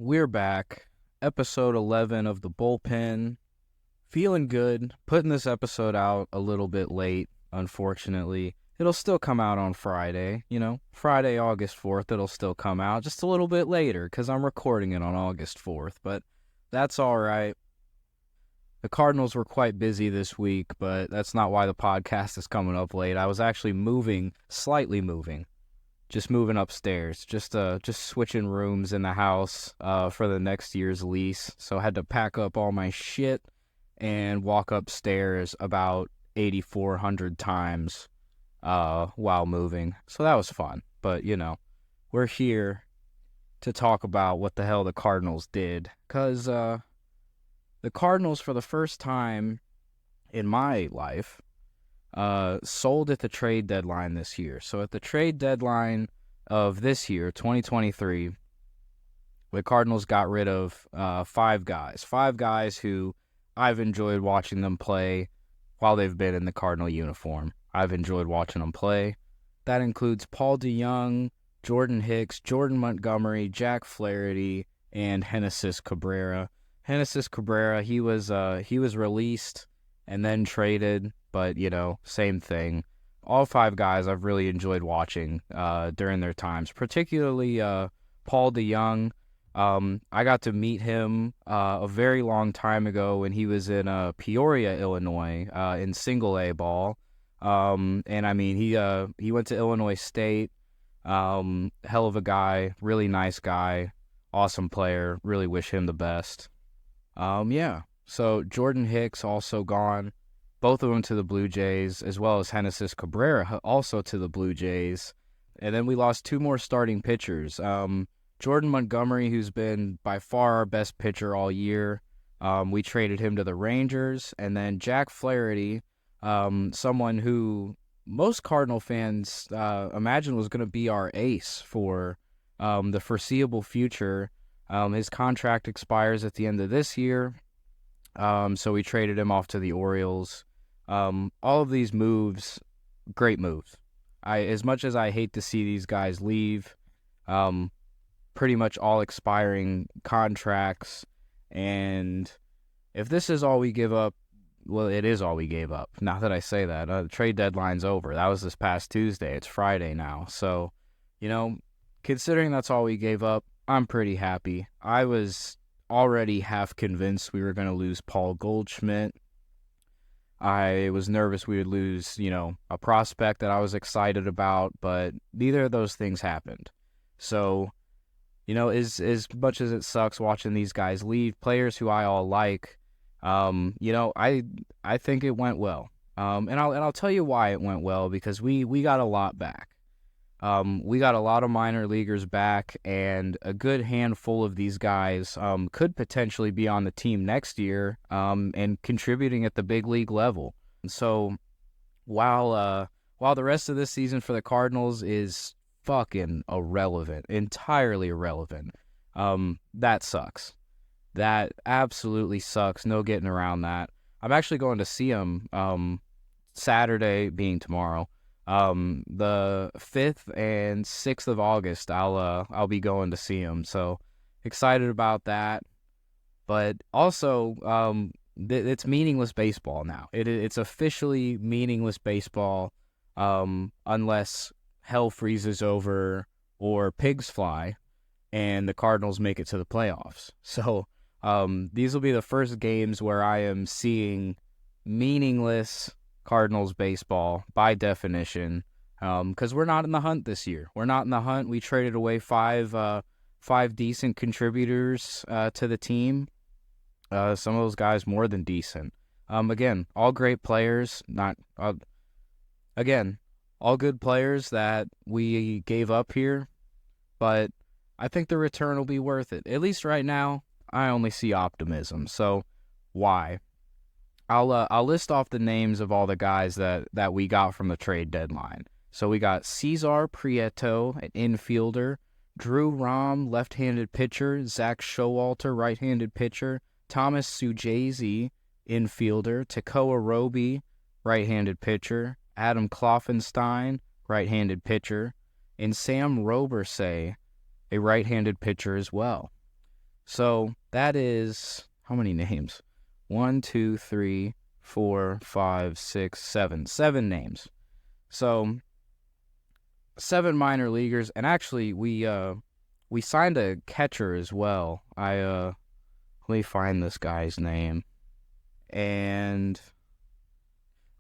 We're back. Episode 11 of the Bullpen. Feeling good. Putting this episode out a little bit late, unfortunately. It'll still come out on Friday. Friday, August 4th, it'll still come out. Just a little bit later because I'm recording it on August 4th. But that's all right. The Cardinals were quite busy this week, but that's not why the podcast is coming up late. I was actually slightly moving. Just moving upstairs, just switching rooms in the house for the next year's lease. So I had to pack up all my shit and walk upstairs about 8,400 times while moving. So that was fun. But, we're here to talk about what the hell the Cardinals did. Because the Cardinals, for the first time in my life, sold at the trade deadline this year. So at the trade deadline of this year, 2023, the Cardinals got rid of five guys who I've enjoyed watching them play while they've been in the Cardinal uniform. I've enjoyed watching them play. That includes Paul DeJong, Jordan Hicks, Jordan Montgomery, Jack Flaherty, and Genesis Cabrera. Genesis Cabrera, he was released and then traded, but, same thing. All five guys I've really enjoyed watching during their times, particularly Paul DeJong. I got to meet him a very long time ago when he was in Peoria, Illinois, in single-A ball. And, I mean, he went to Illinois State. Hell of a guy, really nice guy, awesome player, really wish him the best. So Jordan Hicks also gone, both of them to the Blue Jays, as well as Genesis Cabrera also to the Blue Jays. And then we lost two more starting pitchers. Jordan Montgomery, who's been by far our best pitcher all year, we traded him to the Rangers. And then Jack Flaherty, someone who most Cardinal fans imagined was going to be our ace for the foreseeable future. His contract expires at the end of this year. So we traded him off to the Orioles. All of these moves, great moves. As much as I hate to see these guys leave, pretty much all expiring contracts. And if this is all we give up, well, it is all we gave up. Now that I say that, the trade deadline's over. That was this past Tuesday. It's Friday now. So, considering that's all we gave up, I'm pretty happy. I was already half convinced we were going to lose Paul Goldschmidt. I was nervous we would lose, a prospect that I was excited about, but neither of those things happened. So, as much as it sucks watching these guys leave, players who I all like, I think it went well. And I'll tell you why it went well, because we got a lot back. We got a lot of minor leaguers back, and a good handful of these guys could potentially be on the team next year and contributing at the big league level. So while the rest of this season for the Cardinals is fucking irrelevant, entirely irrelevant, that sucks. That absolutely sucks. No getting around that. I'm actually going to see him Saturday, being tomorrow. The 5th and 6th of August, I'll be going to see him. So excited about that. But also, it's meaningless baseball now. It's officially meaningless baseball, unless hell freezes over or pigs fly and the Cardinals make it to the playoffs. So, these will be the first games where I am seeing meaningless Cardinals baseball by definition, because we're not in the hunt this year. We're not in the hunt. We traded away five decent contributors to the team. Some of those guys more than decent. Again, all great players. All good players that we gave up here, but I think the return will be worth it. At least right now, I only see optimism. So why? I'll list off the names of all the guys that we got from the trade deadline. So we got Cesar Prieto, an infielder, Drew Rom, left-handed pitcher, Zach Showalter, right-handed pitcher, Thomas Sujazi, infielder, Tekoa Roby, right-handed pitcher, Adam Kloffenstein, right-handed pitcher, and Sam Robersay, a right-handed pitcher as well. So that is how many names? 1, 2, 3, 4, 5, 6, 7. 7 names. So 7 minor leaguers, and actually we signed a catcher as well. Let me find this guy's name. And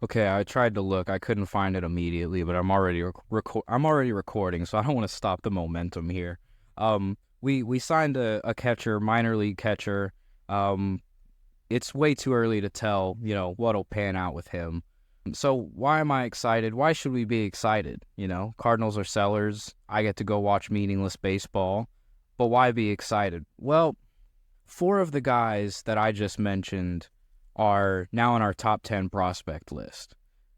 okay, I tried to look. I couldn't find it immediately, but I'm already recording, so I don't want to stop the momentum here. We signed a catcher, minor league catcher. It's way too early to tell, what'll pan out with him. So why am I excited? Why should we be excited? Cardinals are sellers. I get to go watch meaningless baseball. But why be excited? Well, 4 of the guys that I just mentioned are now on our top 10 prospect list.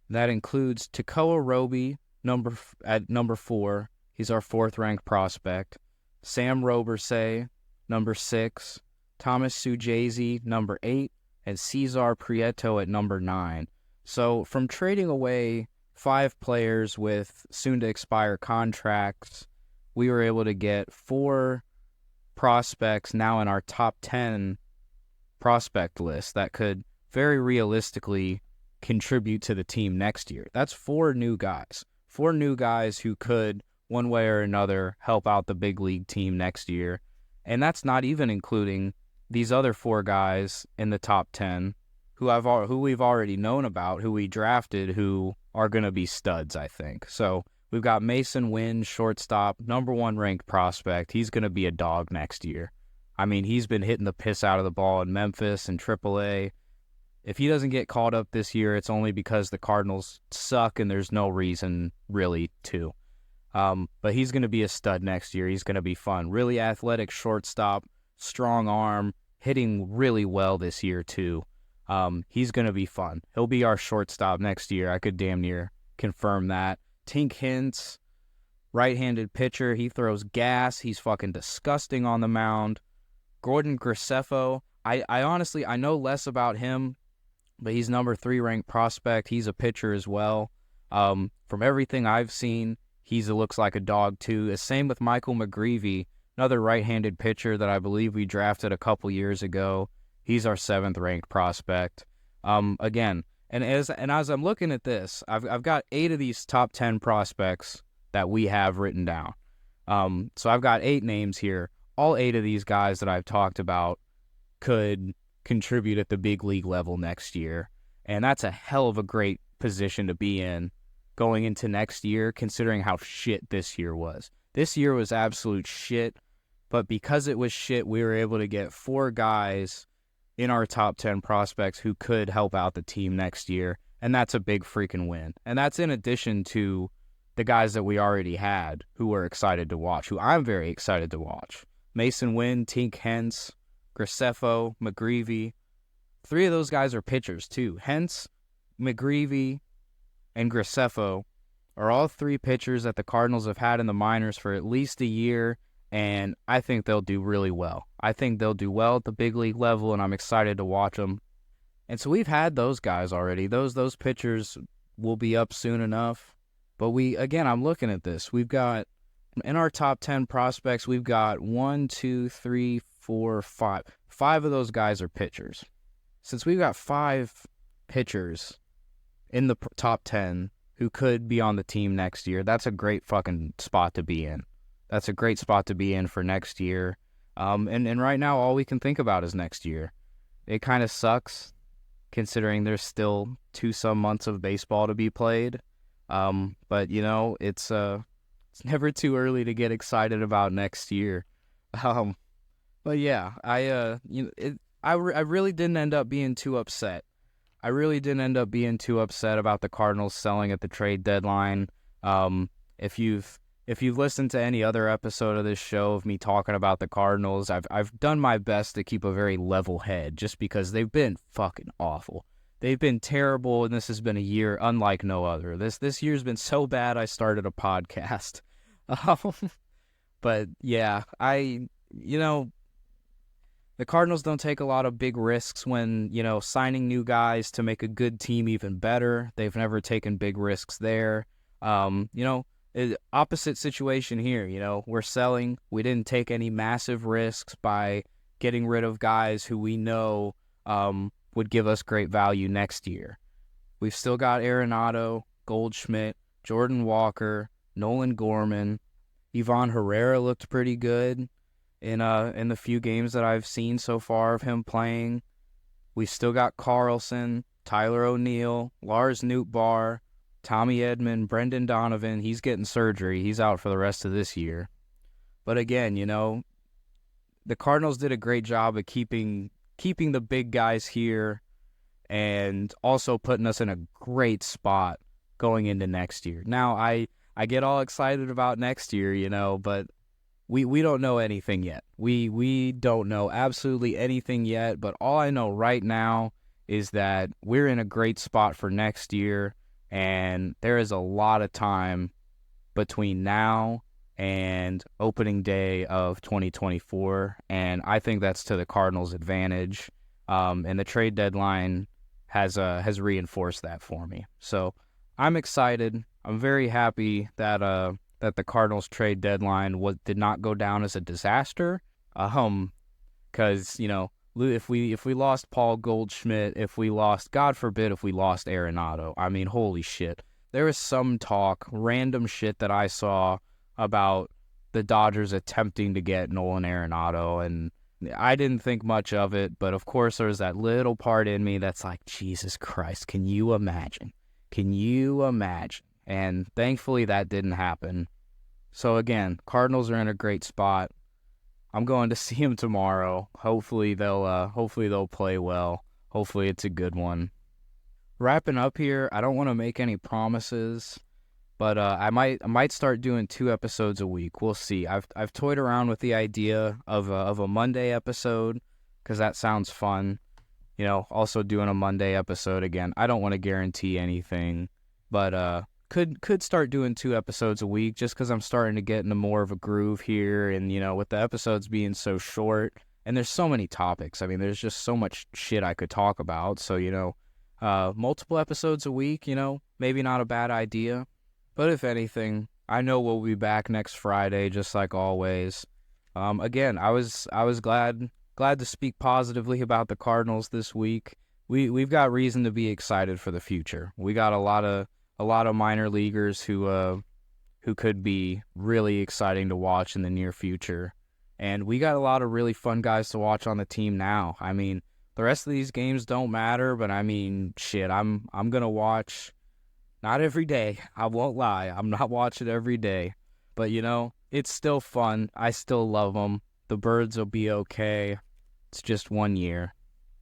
That includes Tekoa Roby, at number 4. He's our 4th ranked prospect. Sam Robersay, number 6. Thomas Sujazi, number 8. And Cesar Prieto at number 9. So from trading away 5 players with soon-to-expire contracts, we were able to get 4 prospects now in our top 10 prospect list that could very realistically contribute to the team next year. That's 4 new guys. 4 new guys who could, one way or another, help out the big league team next year. And that's not even including these other 4 guys in the top 10 who we've already known about, who we drafted, who are going to be studs, I think. So we've got Mason Wynn, shortstop, number 1 ranked prospect. He's going to be a dog next year. I mean, he's been hitting the piss out of the ball in Memphis and AAA. If he doesn't get called up this year, it's only because the Cardinals suck and there's no reason really to. But he's going to be a stud next year. He's going to be fun. Really athletic shortstop, strong arm, hitting really well this year too. He's going to be fun. He'll be our shortstop next year. I could damn near confirm that. Tink Hintz, right-handed pitcher. He throws gas. He's fucking disgusting on the mound. Gordon Graceffo. I honestly, I know less about him, but he's number 3 ranked prospect. He's a pitcher as well. From everything I've seen, he looks like a dog too. Same with Michael McGreevy, another right-handed pitcher that I believe we drafted a couple years ago. He's our 7th ranked prospect. Again, and as I'm looking at this, I've got 8 of these top 10 prospects that we have written down. So I've got 8 names here. All 8 of these guys that I've talked about could contribute at the big league level next year. And that's a hell of a great position to be in going into next year, considering how shit this year was. This year was absolute shit, but because it was shit, we were able to get 4 guys in our top 10 prospects who could help out the team next year, and that's a big freaking win. And that's in addition to the guys that we already had who we're excited to watch, who I'm very excited to watch. Mason Wynn, Tink Hentz, Graceffo, McGreevy. 3 of those guys are pitchers too. Hentz, McGreevy, and Graceffo are all 3 pitchers that the Cardinals have had in the minors for at least a year, and I think they'll do really well. I think they'll do well at the big league level, and I'm excited to watch them. And so we've had those guys already. Those pitchers will be up soon enough. But I'm looking at this. We've got, in our top 10 prospects, we've got 1, 2, 3, 4, 5. 5 of those guys are pitchers. Since we've got 5 pitchers in the top 10 who could be on the team next year, that's a great fucking spot to be in. That's a great spot to be in for next year. And right now, all we can think about is next year. It kind of sucks, considering there's still 2-some months of baseball to be played. But it's never too early to get excited about next year. But yeah, I really didn't end up being too upset. I really didn't end up being too upset about the Cardinals selling at the trade deadline. If you've listened to any other episode of this show of me talking about the Cardinals, I've done my best to keep a very level head, just because they've been fucking awful. They've been terrible, and this has been a year unlike no other. This year's been so bad I started a podcast. But yeah, the Cardinals don't take a lot of big risks when, signing new guys to make a good team even better. They've never taken big risks there. Opposite situation here. We're selling. We didn't take any massive risks by getting rid of guys who we know would give us great value next year. We've still got Arenado, Goldschmidt, Jordan Walker, Nolan Gorman. Ivan Herrera looked pretty good in the few games that I've seen so far of him playing. We've still got Carlson, Tyler O'Neill, Lars Nootbaar, Tommy Edman, Brendan Donovan. He's getting surgery. He's out for the rest of this year. But again, the Cardinals did a great job of keeping the big guys here and also putting us in a great spot going into next year. Now, I get all excited about next year, but we don't know anything yet. We don't know absolutely anything yet, but all I know right now is that we're in a great spot for next year, and there is a lot of time between now and opening day of 2024, and I think that's to the Cardinals' advantage. And the trade deadline has reinforced that for me. So I'm excited. I'm very happy that the Cardinals trade deadline did not go down as a disaster. Because if we lost Paul Goldschmidt, God forbid, if we lost Arenado, I mean, holy shit. There was some talk, random shit that I saw about the Dodgers attempting to get Nolan Arenado, and I didn't think much of it, but of course there's that little part in me that's like, Jesus Christ, can you imagine? Can you imagine? And thankfully that didn't happen. So again, Cardinals are in a great spot. I'm going to see them tomorrow. Hopefully they'll play well. Hopefully it's a good one. Wrapping up here, I don't want to make any promises, but I might start doing 2 episodes a week. We'll see. I've toyed around with the idea of a Monday episode because that sounds fun. Also doing a Monday episode again. I don't want to guarantee anything, but could start doing 2 episodes a week just because I'm starting to get into more of a groove here, and with the episodes being so short, and there's so many topics. I mean, there's just so much shit I could talk about. So multiple episodes a week, maybe not a bad idea. But if anything, I know we'll be back next Friday, just like always. Again, I was glad to speak positively about the Cardinals this week. We've got reason to be excited for the future. We got a lot of minor leaguers who could be really exciting to watch in the near future, and we got a lot of really fun guys to watch on the team now. I mean, the rest of these games don't matter, but I mean, shit, I'm gonna watch. Not every day, I won't lie. I'm not watching every day. But, it's still fun. I still love them. The Birds will be okay. It's just 1 year,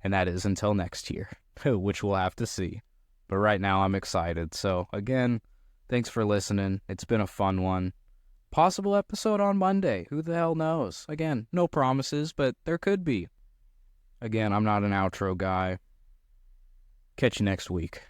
and that is until next year, which we'll have to see. But right now, I'm excited. So, again, thanks for listening. It's been a fun one. Possible episode on Monday. Who the hell knows? Again, no promises, but there could be. Again, I'm not an outro guy. Catch you next week.